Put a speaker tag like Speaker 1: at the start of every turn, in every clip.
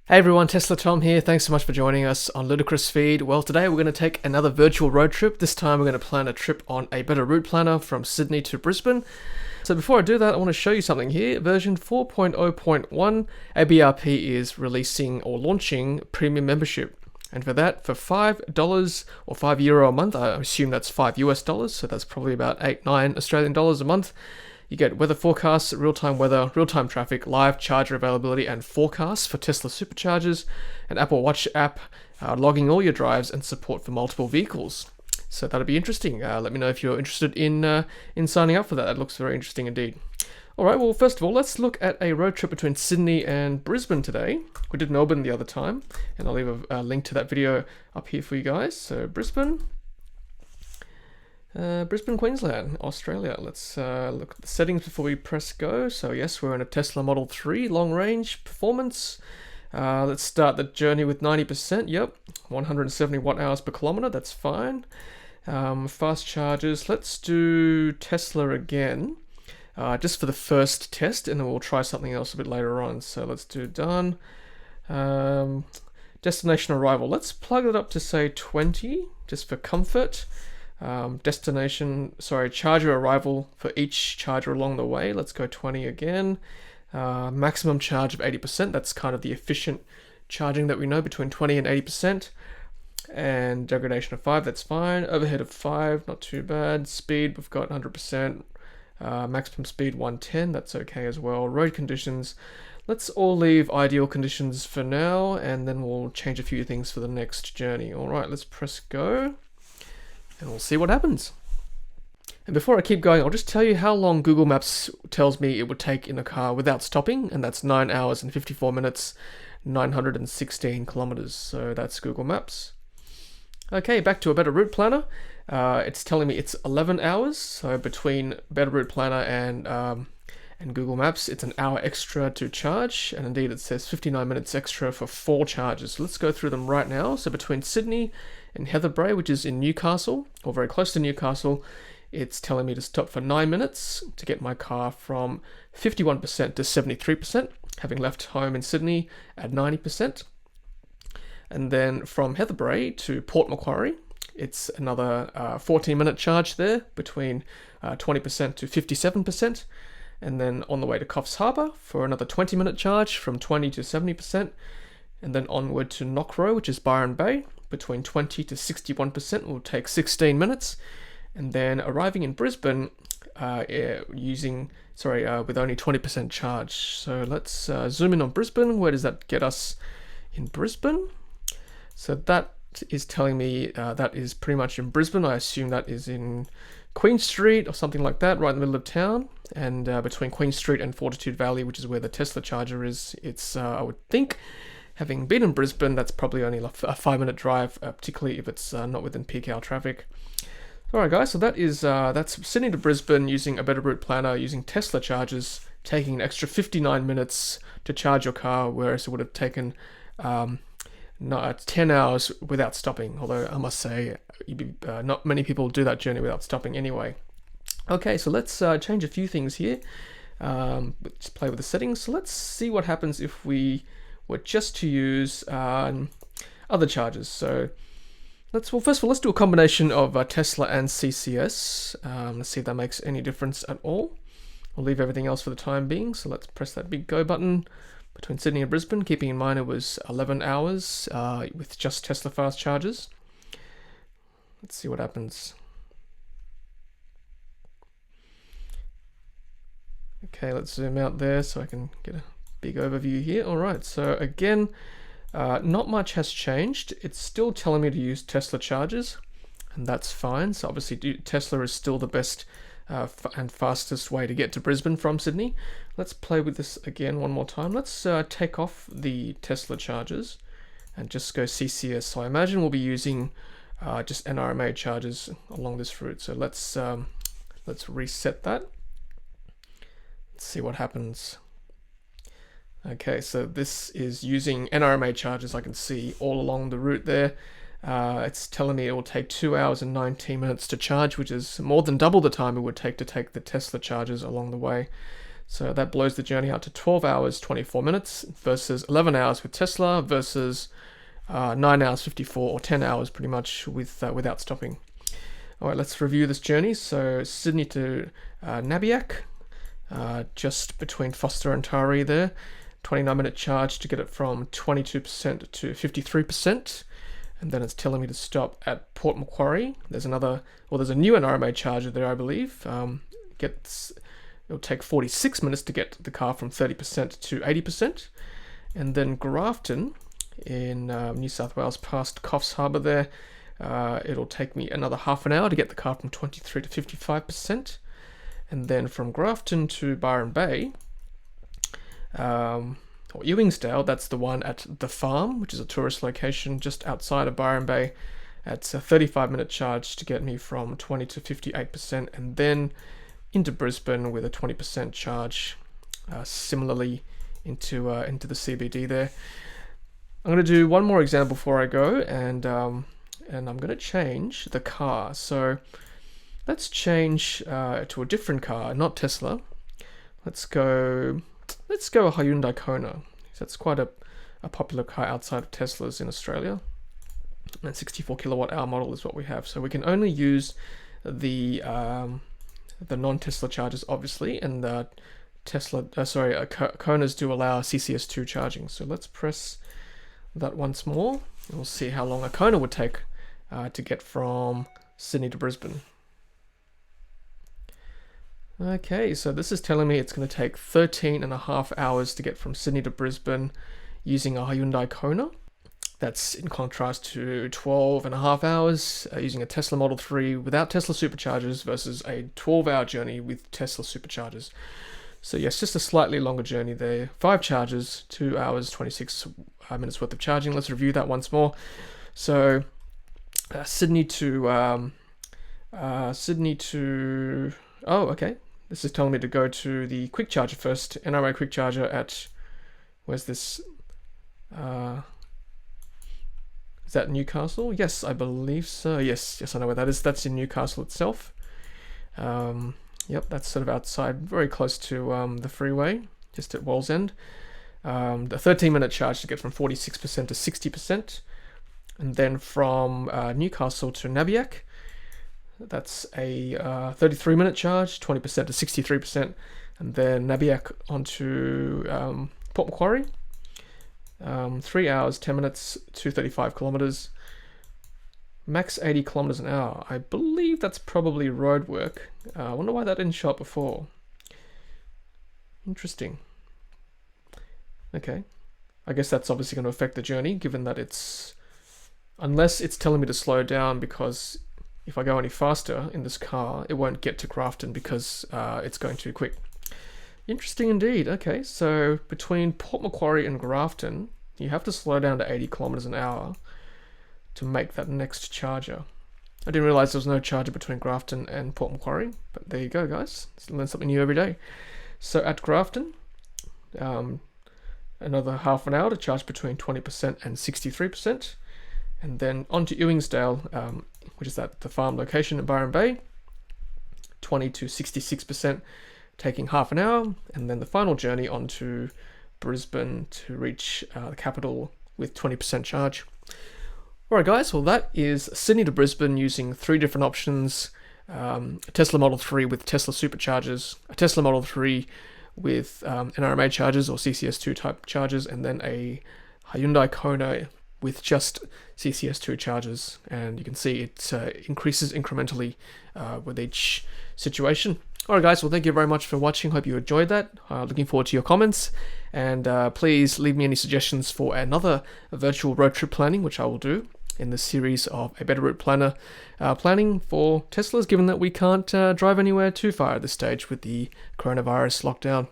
Speaker 1: Hey everyone, Tesla Tom here. Thanks so much for joining us on Ludicrous Feed. Well, today we're going to take another virtual road trip. This time we're going to plan a trip on a better route planner from Sydney to Brisbane. So before I do that, I want to show you something here. Version 4.0.1, ABRP is releasing or launching premium membership. And for that, for $5 or €5 a month, I assume that's $5, so that's probably about $8-9 Australian dollars a month. You get weather forecasts, real-time weather, real-time traffic, live charger availability and forecasts for Tesla superchargers, an Apple Watch app, logging all your drives, and support for multiple vehicles. So that'll be interesting. Let me know if you're interested in signing up for that. That looks very interesting indeed. All right, well, first of all, let's look at a road trip between Sydney and Brisbane today. We did Melbourne the other time, and I'll leave a link to that video up here for you guys. So Brisbane. Brisbane, Queensland, Australia. Let's look at the settings before we press go. So yes, we're in a Tesla Model 3 long range performance. Let's start the journey with 90%. Yep, 170 watt hours per kilometer. That's fine. Fast charges. Let's do Tesla again, just for the first test, and then we'll try something else a bit later on. So let's do done. Destination arrival. Let's plug it up to say 20, just for comfort. Charger arrival for each charger along the way. Let's go 20 again. Maximum charge of 80%. That's kind of the efficient charging that we know, between 20 and 80%. And degradation of 5, that's fine. Overhead of 5, not too bad. Speed, we've got 100%. Maximum speed 110, that's okay as well. Road conditions, let's all leave ideal conditions for now, and then we'll change a few things for the next journey. All right, let's press go. And we'll see what happens. And before I keep going, I'll just tell you how long Google Maps tells me it would take in a car without stopping, and that's 9 hours and 54 minutes, 916 kilometers. So that's Google Maps. Okay, back to a better route planner. It's telling me it's 11 hours. So between better route planner and Google Maps, it's an hour extra to charge, and indeed it says 59 minutes extra for 4 charges. So let's go through them right now. So between Sydney and Heatherbrae, which is in Newcastle, or very close to Newcastle, it's telling me to stop for 9 minutes to get my car from 51% to 73%, having left home in Sydney at 90%. And then from Heatherbrae to Port Macquarie, it's another 14-minute charge there, between 20% to 57%. And then on the way to Coffs Harbour for another 20-minute charge from 20 to 70%. And then onward to Knockrow, which is Byron Bay, between 20 to 61% will take 16 minutes. And then arriving in Brisbane with only 20% charge. So let's zoom in on Brisbane. Where does that get us in Brisbane? So that is telling me that is pretty much in Brisbane. I assume that is in Queen Street or something like that, right in the middle of town. And between Queen Street and Fortitude Valley, which is where the Tesla charger is, it's, I would think, having been in Brisbane, that's probably only a 5-minute drive, particularly if it's not within peak hour traffic. Alright guys, so that's Sydney to Brisbane using a better route planner, using Tesla chargers, taking an extra 59 minutes to charge your car, whereas it would have taken 10 hours without stopping. Although I must say, not many people do that journey without stopping anyway. Okay, so let's change a few things here. Let's play with the settings. So let's see what happens if we were just to use other chargers. So first of all, let's do a combination of Tesla and CCS. Let's see if that makes any difference at all. We'll leave everything else for the time being. So let's press that big go button between Sydney and Brisbane, keeping in mind it was 11 hours with just Tesla fast chargers. Let's see what happens. Okay, let's zoom out there so I can get a big overview here. All right, so again, not much has changed. It's still telling me to use Tesla chargers, and that's fine. So obviously Tesla is still the best and fastest way to get to Brisbane from Sydney. Let's play with this again one more time. Let's take off the Tesla chargers and just go CCS. So I imagine we'll be using just NRMA chargers along this route. So let's reset that. Let's see what happens. Okay, so this is using NRMA chargers. I can see all along the route there. It's telling me it will take 2 hours and 19 minutes to charge, which is more than double the time it would take to take the Tesla chargers along the way. So that blows the journey out to 12 hours 24 minutes versus 11 hours with Tesla versus 9 hours 54 or 10 hours pretty much without stopping. All right, let's review this journey. So Sydney to Nabiac, just between Foster and Taree there. 29-minute charge to get it from 22% to 53%. And then it's telling me to stop at Port Macquarie. There's a new NRMA charger there, I believe. It'll take 46 minutes to get the car from 30% to 80%. And then Grafton in New South Wales past Coffs Harbour there, it'll take me another half an hour to get the car from 23 to 55%. And then from Grafton to Byron Bay, or Ewingsdale, that's the one at The Farm, which is a tourist location just outside of Byron Bay. It's a 35-minute charge to get me from 20 to 58%, and then into Brisbane with a 20% charge, similarly into the CBD there. I'm going to do one more example before I go, and I'm going to change the car. So let's change to a different car, not Tesla. Let's go a Hyundai Kona. That's quite a popular car outside of Teslas in Australia. And 64 kilowatt hour model is what we have. So we can only use the non-Tesla chargers, obviously, and the Konas do allow CCS2 charging. So let's press that once more, and we'll see how long a Kona would take to get from Sydney to Brisbane. Okay, so this is telling me it's going to take 13.5 hours to get from Sydney to Brisbane using a Hyundai Kona. That's in contrast to 12.5 hours using a Tesla Model 3 without Tesla superchargers versus a 12-hour journey with Tesla superchargers. So yes, just a slightly longer journey there. 5 charges, 2 hours, 26 minutes worth of charging. Let's review that once more. So Sydney to... Oh, okay. This is telling me to go to the quick charger first. NRMA quick charger at... Where's this? Is that Newcastle? Yes, I believe so. Yes, I know where that is. That's in Newcastle itself. Yep, that's sort of outside, very close to the freeway, just at Wallsend. The 13-minute charge to get from 46% to 60%. And then from Newcastle to Nabiac, that's a 33-minute charge, 20% to 63%. And then Nabiac onto Port Macquarie. 3 hours, 10 minutes, 235 kilometers, max 80 kilometers an hour. I believe that's probably road work. I wonder why that didn't show up before. Interesting. Okay. I guess that's obviously going to affect the journey, given that unless it's telling me to slow down, because if I go any faster in this car, it won't get to Grafton because it's going too quick. Interesting indeed. Okay, so between Port Macquarie and Grafton, you have to slow down to 80 kilometers an hour to make that next charger. I didn't realize there was no charger between Grafton and Port Macquarie, but there you go, guys. Learn something new every day. So at Grafton, another half an hour to charge between 20% and 63%, and then onto Ewingsdale, which is at the farm location in Byron Bay, 20 to 66%. Taking half an hour, and then the final journey onto Brisbane to reach the capital with 20% charge. Alright guys, well that is Sydney to Brisbane using 3 different options. A Tesla Model 3 with Tesla superchargers, a Tesla Model 3 with NRMA chargers or CCS2 type chargers, and then a Hyundai Kona with just CCS2 chargers. And you can see it increases incrementally with each situation. Alright guys, well thank you very much for watching. Hope you enjoyed that. Looking forward to your comments, and please leave me any suggestions for another virtual road trip planning, which I will do in this series of A Better Route Planner planning for Teslas, given that we can't drive anywhere too far at this stage with the coronavirus lockdown.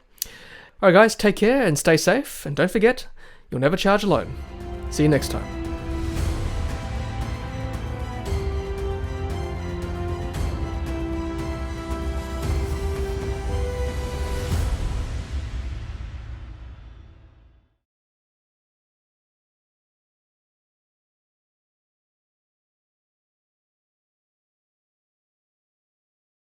Speaker 1: Alright guys, take care and stay safe, and don't forget, you'll never charge alone. See you next time.